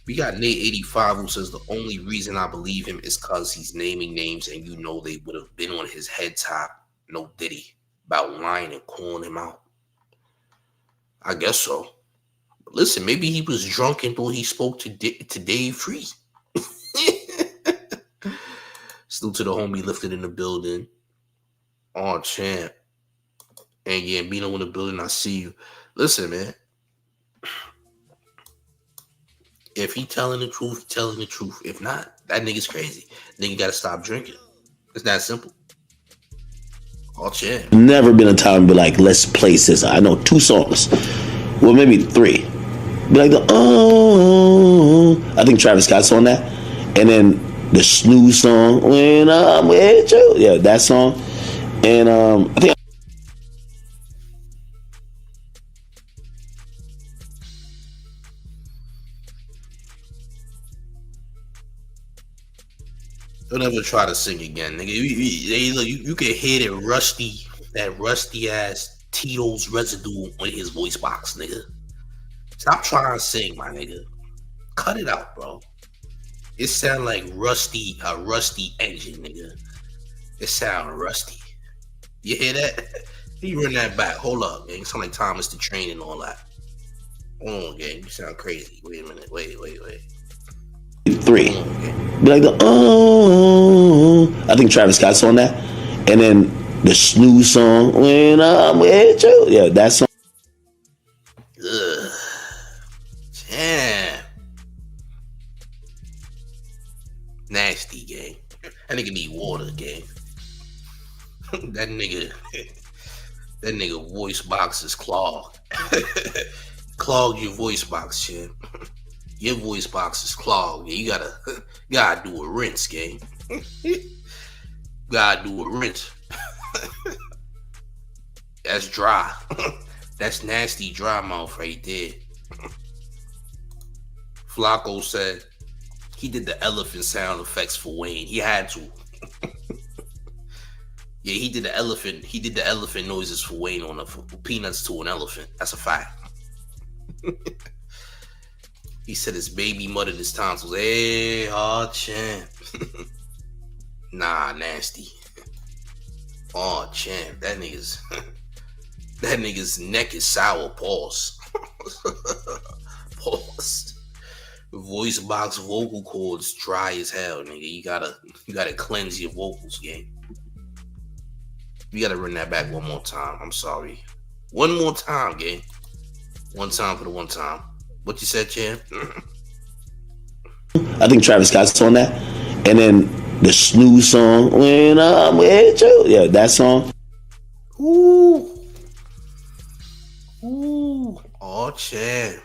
We got Nate85 who says the only reason I believe him is because he's naming names and they would have been on his head top, no Diddy, about lying and calling him out. I guess so. But listen, maybe he was drunk until he spoke to Dave Free. Still to the homie lifted in the building. Oh, champ. And yeah, Bino in the building, I see you. Listen, man. If he telling the truth, he telling the truth. If not, that nigga's crazy. Then you gotta stop drinking. It's that simple. Oh, champ. Never been a time to be like, let's play this. I know 2 songs. Well, maybe 3. Be like I think Travis Scott's on that. And then the snooze song, When I'm With You. Yeah, that song. And I think Don't ever try to sing again, nigga. You can hear that rusty ass Tito's residue on his voice box, nigga. Stop trying to sing, my nigga. Cut it out, bro. It sound like a rusty engine, nigga. It sound rusty. You hear that? You run that back. Hold up, man. You sound like Thomas the Train and all that. Hold on, gang. You sound crazy. Wait a minute. Wait. 3. Be like I think Travis Scott's on that. And then the snooze song, When I'm With You. Yeah, that song. Ugh. Damn. Nasty, gang. That nigga need water, gang. that nigga, that nigga voice box is clogged. Clog your voice box, champ. Your voice box is clogged. You gotta do a rinse, gang. Gotta do a rinse. That's dry. That's nasty dry mouth right there. Flacco said he did the elephant sound effects for Wayne. He had to. Yeah, he did the elephant. He did the elephant noises for Wayne on Peanuts to an elephant. That's a fact. He said his baby muttered his tonsils. Hey, oh champ. Nah, nasty. Oh champ, that nigga's neck is sour. Pause. Pause. Voice box vocal cords dry as hell, nigga. You gotta cleanse your vocals, gang. You gotta run that back one more time. I'm sorry. One more time, gang. One time for the one time. What you said, champ? I think Travis Scott's on that. And then the Snooze song, When I'm With You. Yeah, that song. Ooh. Ooh. Oh, champ.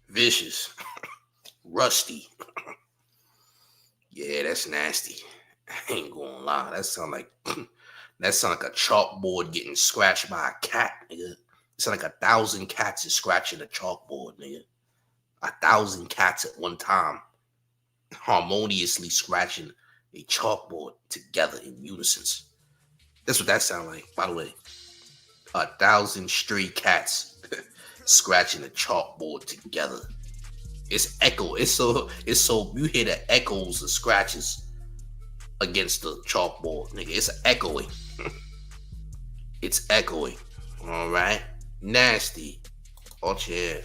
Vicious. Rusty. Yeah, that's nasty. I ain't gonna lie. That sound like a chalkboard getting scratched by a cat, nigga. It's like 1,000 cats is scratching a chalkboard, nigga. 1,000 cats at one time, harmoniously scratching a chalkboard together in unison. That's what that sound like, by the way. 1,000 stray cats scratching a chalkboard together. It's echo. It's so you hear the echoes of scratches against the chalkboard, nigga. It's echoing. It's echoing. All right. Nasty. Oh yeah.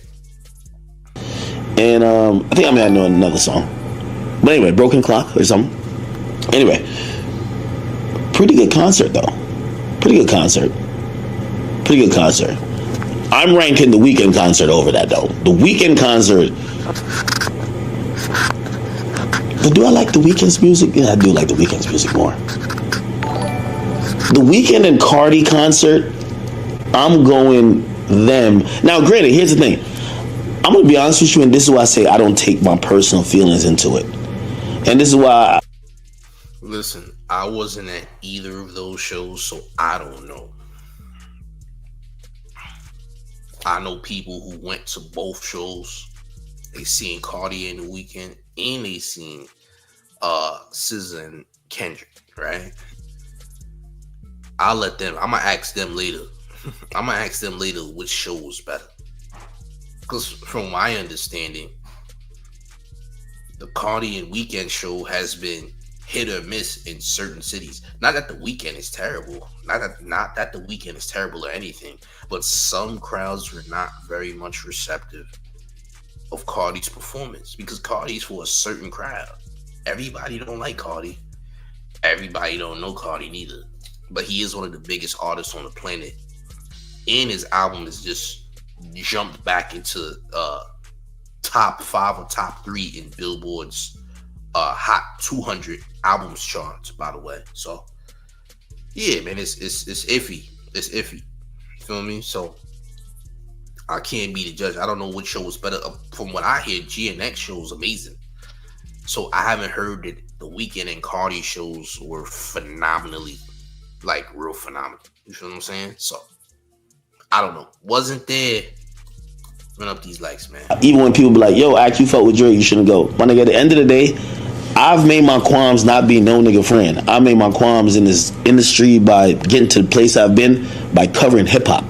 And I think I may know another song. But anyway, Broken Clock or something. Anyway, pretty good concert though. Pretty good concert. I'm ranking the Weeknd concert over that though. The Weeknd concert. But do I like the Weeknd's music? Yeah, I do like the Weeknd's music more. The Weeknd and Cardi concert, I'm going them. Now, granted, here's the thing. I'm going to be honest with you, and this is why I say I don't take my personal feelings into it. And this is why... Listen, I wasn't at either of those shows, so I don't know. I know people who went to both shows. They seen Cardi and the Weeknd, and they seen SZA and Kendrick, right? I'm gonna ask them later. Which show was better. Because from my understanding, the Cardi and Weeknd show has been hit or miss in certain cities. Not that the Weeknd is terrible. Not that the Weeknd is terrible or anything. But some crowds were not very much receptive of Cardi's performance. Because Cardi's for a certain crowd. Everybody don't like Cardi. Everybody don't know Cardi neither. But he is one of the biggest artists on the planet. And his album has just jumped back into top 5 or top 3 in Billboard's Hot 200 albums charts, by the way. So, yeah, man, it's iffy. It's iffy. You feel me? So, I can't be the judge. I don't know which show was better. From what I hear, GNX show is amazing. So, I haven't heard that the Weeknd and Cardi shows were phenomenally, like, real phenomenal. You feel what I'm saying? So, I don't know. Wasn't there. Run up these likes, man. Even when people be like, yo, Act, you fuck with Drake, you shouldn't go. My nigga, at the end of the day, I've made my qualms not be no nigga friend. I made my qualms in this industry by getting to the place I've been by covering hip hop.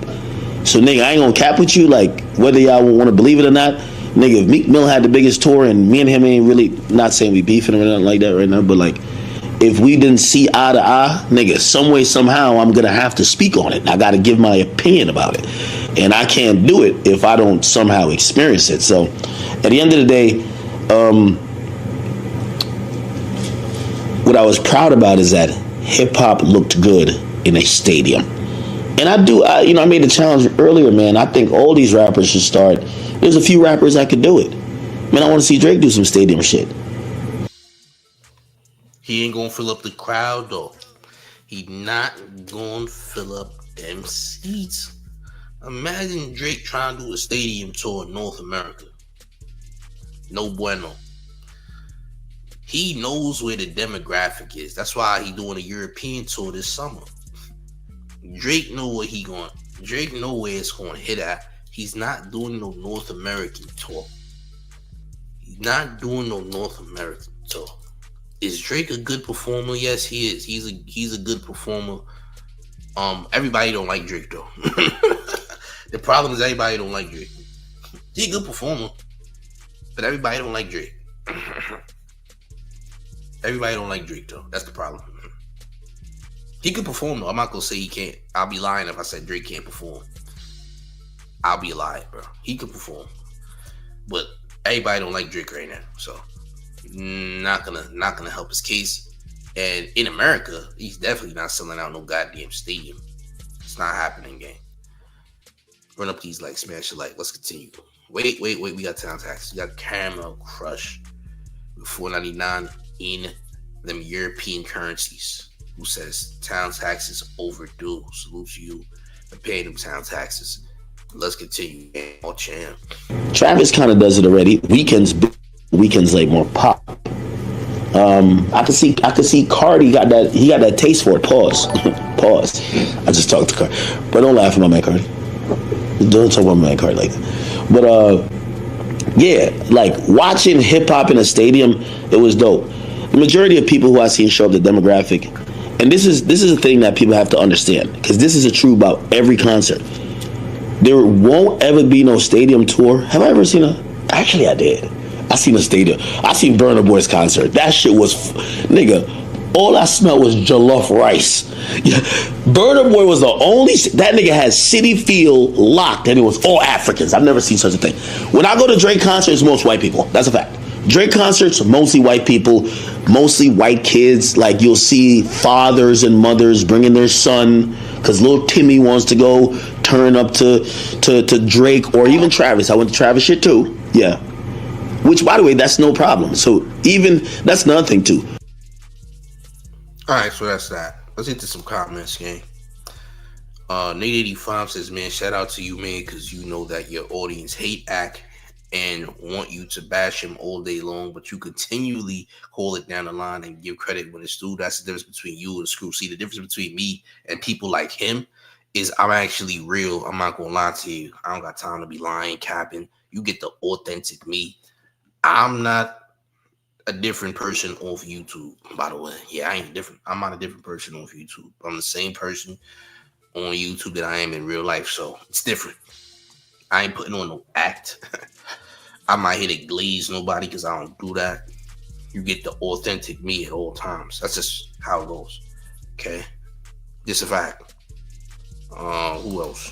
So nigga, I ain't gonna cap with you, like whether y'all want to believe it or not. Nigga, if Meek Mill had the biggest tour and me and him ain't really, not saying we beefing or nothing like that right now, but like if we didn't see eye to eye, nigga, some way, somehow I'm gonna have to speak on it. I gotta give my opinion about it. And I can't do it if I don't somehow experience it. So at the end of the day, what I was proud about is that hip hop looked good in a stadium. And I made the challenge earlier, man. I think all these rappers should start. There's a few rappers that could do it. Man, I want to see Drake do some stadium shit. He ain't gonna fill up the crowd though. He not gonna fill up them seats. Imagine Drake trying to do a stadium tour in North America. No bueno. He knows where the demographic is. That's why he doing a European tour this summer. Drake know where he going. Drake know where it's going to hit at. He's not doing no North American tour. He's not doing no North American tour. Is Drake a good performer? Yes, he is. He's a good performer. Everybody don't like Drake though. The problem is everybody don't like Drake. He's a good performer, but everybody don't like Drake. Everybody don't like Drake though. That's the problem. He can perform though. I'm not gonna say he can't. I'll be lying if I said Drake can't perform. I'll be lying, bro. He can perform, but everybody don't like Drake right now. So not gonna help his case. And in America, he's definitely not selling out no goddamn stadium. It's not happening, gang. Run up these likes, smash a like. Let's continue. Wait. We got Town Tax. We got Caramel Crush with $4.99 in them European currencies. Who says town taxes overdue? Salute to you for paying them town taxes. Let's continue. Oh, champ. Travis kind of does it already. Weekends like more pop. I could see Cardi got that. He got that taste for it. Pause. I just talked to Cardi, but don't laugh at my man Cardi. Don't talk about my man Cardi like that. But yeah, like watching hip hop in a stadium, it was dope. The majority of people who I seen show up the demographic, and this is a thing that people have to understand, because this is a true about every concert. There won't ever be no stadium tour. Have I ever seen a? Actually, I did. I seen a stadium. I seen Burna Boy's concert. That shit was, nigga. All I smelled was jollof rice. Yeah. Burna Boy was the only. That nigga had City Field locked, and it was all Africans. I've never seen such a thing. When I go to Drake concerts, most white people. That's a fact. Drake concerts, mostly white people, mostly white kids. Like you'll see fathers and mothers bringing their son because little Timmy wants to go turn up to Drake or even Travis. I went to Travis shit too. Yeah. Which, by the way, that's no problem. So even that's another thing too. All right, so that's that. Let's get to some comments, gang. Nate 85 says, man, shout out to you, man, because you know that your audience hate Ak and want you to bash him all day long, but you continually call it down the line and give credit when it's due. That's the difference between you and Screw. See, the difference between me and people like him is I'm actually real. I'm not gonna lie to you. I don't got time to be lying, capping. You get the authentic me. I'm not a different person off YouTube, by the way. Yeah, I ain't different. I'm not a different person off YouTube. I'm the same person on YouTube that I am in real life, so it's different. I ain't putting on no act. I'm not here to glaze nobody because I don't do that. You get the authentic me at all times. That's just how it goes. Okay? Just a fact. Who else?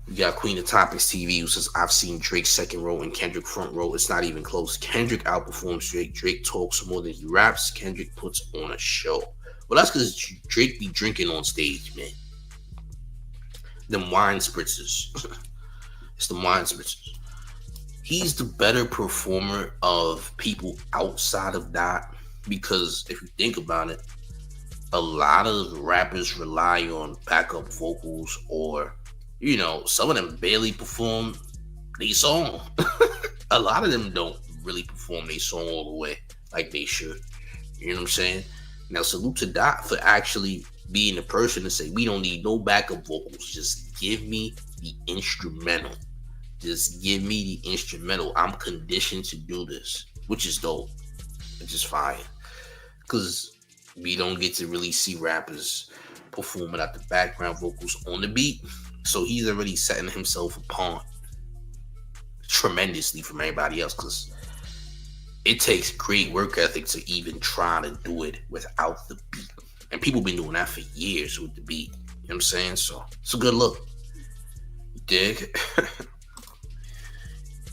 We got Queen of Topics TV who says, I've seen Drake second row and Kendrick front row. It's not even close. Kendrick outperforms Drake. Drake talks more than he raps. Kendrick puts on a show. Well, that's because Drake be drinking on stage, man. Them wine spritzers. It's the wine spritzers. He's the better performer of people outside of that, because if you think about it, a lot of rappers rely on backup vocals, or, you know, some of them barely perform their song. A lot of them don't really perform their song all the way like they should. You know what I'm saying? Now, salute to Dot for actually being the person to say, we don't need no backup vocals. Just give me the instrumental. Just give me the instrumental. I'm conditioned to do this, which is dope. It's just fire. Because we don't get to really see rappers performing at the background vocals on the beat. So he's already setting himself apart tremendously from everybody else, because it takes great work ethic to even try to do it without the beat. And people been doing that for years with the beat. You know what I'm saying? So it's a good look. You dig?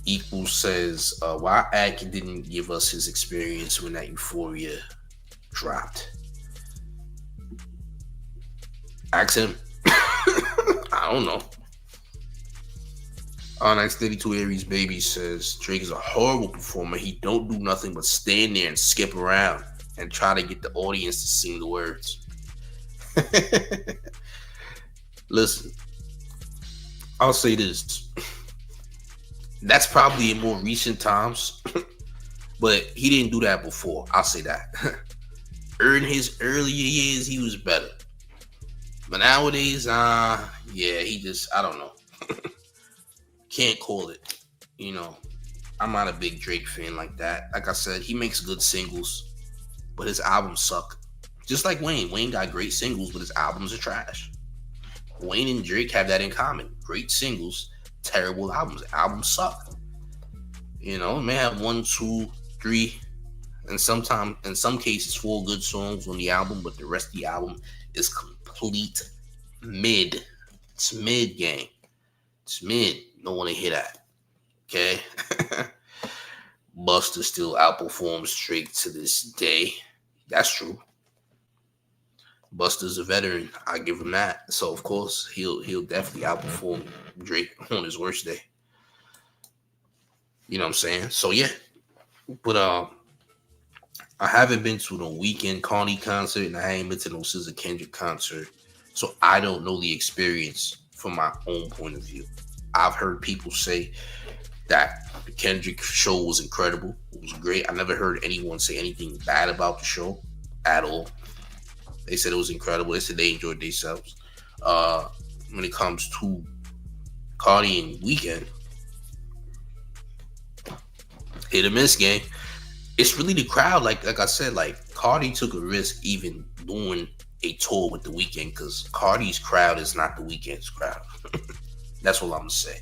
Equal says, why Ak didn't give us his experience when that Euphoria dropped? Ask him. I don't know. Onyx 32 Aries Baby says Drake is a horrible performer. He don't do nothing but stand there and skip around and try to get the audience to sing the words. Listen, I'll say this. That's probably in more recent times, but he didn't do that before. I'll say that. In his earlier years, he was better. But nowadays, he just, I don't know. Can't call it. You know, I'm not a big Drake fan like that. Like I said, he makes good singles, but his albums suck. Just like Wayne. Wayne got great singles, but his albums are trash. Wayne and Drake have that in common. Great singles, terrible albums. Albums suck. You know, it may have 1, 2, 3, and sometimes, in some cases, 4 good songs on the album, but the rest of the album is complete mid. It's mid, gang. It's mid. Don't want to hear that. Okay? Busta still outperforms Drake to this day. That's true. Busta's a veteran. I give him that. So of course he'll definitely outperform Drake on his worst day. You know what I'm saying? So yeah. But I haven't been to no Weekend Carney concert, and I ain't been to no SZA Kendrick concert. So I don't know the experience from my own point of view. I've heard people say that the Kendrick show was incredible. It was great. I never heard anyone say anything bad about the show at all. They said it was incredible. They said they enjoyed themselves. When it comes to Cardi and Weekend, hit or miss, gang. It's really the crowd. Like I said, like Cardi took a risk even doing a tour with the Weekend because Cardi's crowd is not the Weekend's crowd. That's what I'm gonna say.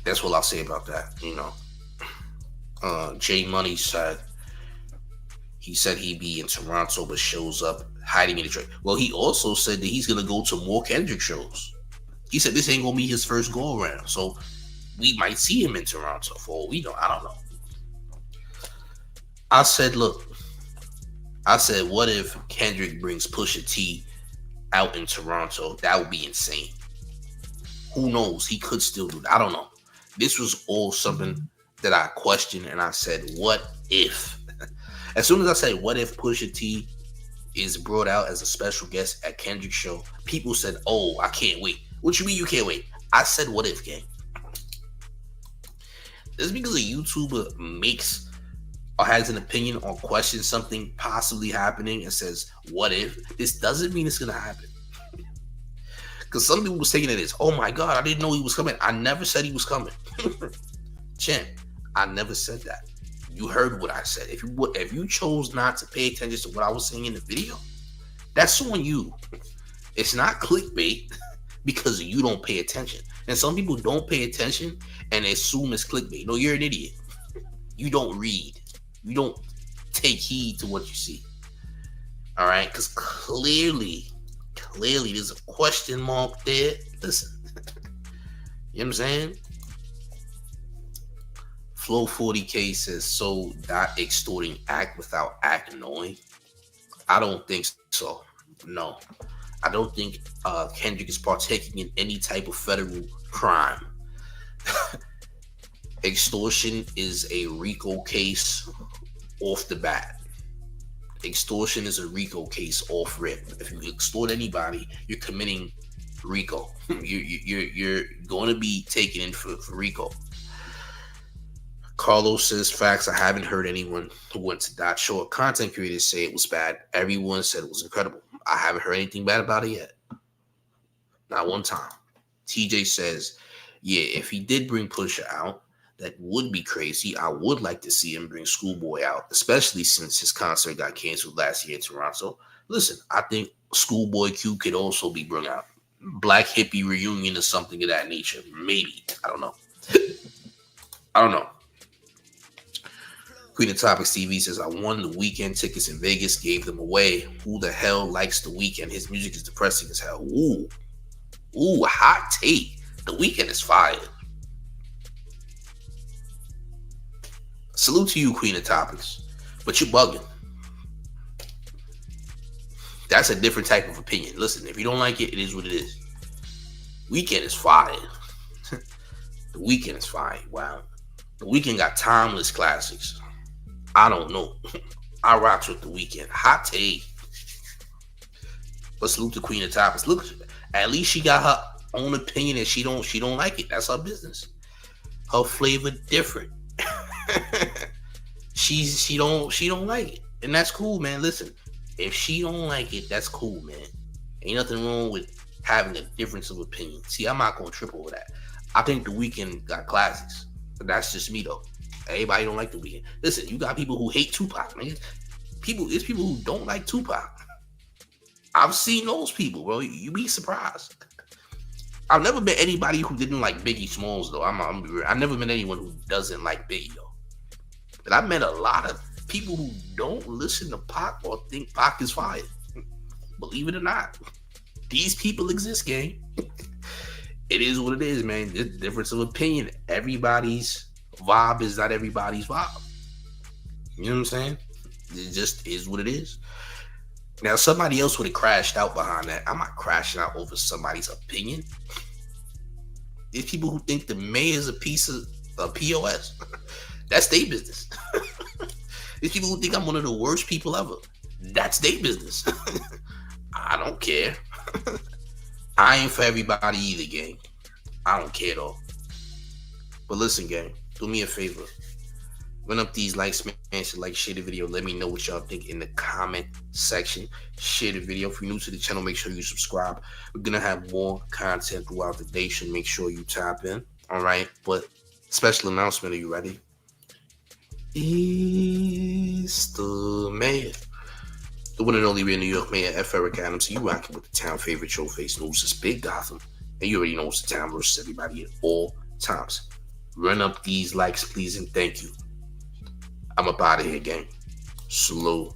That's what I'll say about that. You know, J Money said. He said he'd be in Toronto, but shows up hiding in Detroit. Well, he also said that he's going to go to more Kendrick shows. He said this ain't going to be his first go around. So we might see him in Toronto for all we know. I don't know. I said, what if Kendrick brings Pusha T out in Toronto? That would be insane. Who knows? He could still do that. I don't know. This was all something that I questioned, and I said, what if? As soon as I say, what if Pusha T is brought out as a special guest at Kendrick's show, people said, oh, I can't wait. What you mean you can't wait? I said, what if, gang? Just because a YouTuber makes or has an opinion or questions something possibly happening and says, what if? This doesn't mean it's going to happen. Because some people were saying it is, oh my God, I didn't know he was coming. I never said he was coming. Champ, I never said that. You heard what I said. If you chose not to pay attention to what I was saying in the video, that's on you. It's not clickbait because you don't pay attention. And some people don't pay attention and assume it's clickbait. No, you're an idiot. You don't read. You don't take heed to what you see. All right? Because clearly, there's a question mark there. Listen. You know what I'm saying? Flow 40K says, so not extorting act without act knowing. I don't think so. No. I don't think Kendrick is partaking in any type of federal crime. Extortion is a RICO case off the bat. Extortion is a RICO case off rip. If you extort anybody, you're committing RICO. You're going to be taken in for RICO. Carlos says, facts, I haven't heard anyone who went to that show or content creators say it was bad. Everyone said it was incredible. I haven't heard anything bad about it yet. Not one time. TJ says, yeah, if he did bring Pusha out, that would be crazy. I would like to see him bring Schoolboy out, especially since his concert got canceled last year in Toronto. Listen, I think Schoolboy Q could also be brought out. Black hippie reunion or something of that nature. Maybe. I don't know. Queen of Topics TV says, I won the Weekend tickets in Vegas, gave them away. Who the hell likes the Weekend? His music is depressing as hell. Ooh, hot take. The Weekend is fire. Salute to you, Queen of Topics. But you're bugging. That's a different type of opinion. Listen, if you don't like it, it is what it is. Weekend is fire. The Weeknd is fire. Wow. The Weeknd got timeless classics. I don't know. I rocks with The Weeknd. Hot take. But salute the Queen of Topics. Look, at least she got her own opinion and she don't like it. That's her business. Her flavor different. she don't like it. And that's cool, man. Listen, if she don't like it, that's cool, man. Ain't nothing wrong with having a difference of opinion. See, I'm not gonna trip over that. I think The Weeknd got classics. But that's just me though. Everybody don't like The Weeknd. Listen, you got people who hate Tupac, man. It's people who don't like Tupac. I've seen those people, bro. You be surprised. I've never met anybody who didn't like Biggie Smalls, though. I've never met anyone who doesn't like Biggie, though. But I've met a lot of people who don't listen to Pac or think Pac is fire. Believe it or not, these people exist, gang. It is what it is, man. The difference of opinion. Everybody's vibe is not everybody's vibe. You know what I'm saying? It just is what it is. Now, somebody else would have crashed out behind that. I'm not crashing out over somebody's opinion. There's people who think the mayor's a piece of a POS. That's their business. There's people who think I'm one of the worst people ever. That's their business. I don't care. I ain't for everybody either, gang. I don't care though. But listen, gang, do me a favor. Run up these likes, smash the like, share the video. Let me know what y'all think in the comment section. Share the video. If you're new to the channel, make sure you subscribe. We're gonna have more content throughout the day, so make sure you tap in. All right, but special announcement. Are you ready? It's the mayor, the one and only real New York Mayor, F. Akademiks. You rocking with the town favorite Showface news. It's Big Gotham, and you already know it's the town versus everybody at all times. Run up these likes, please, and thank you. I'm up out of here, gang. Slow.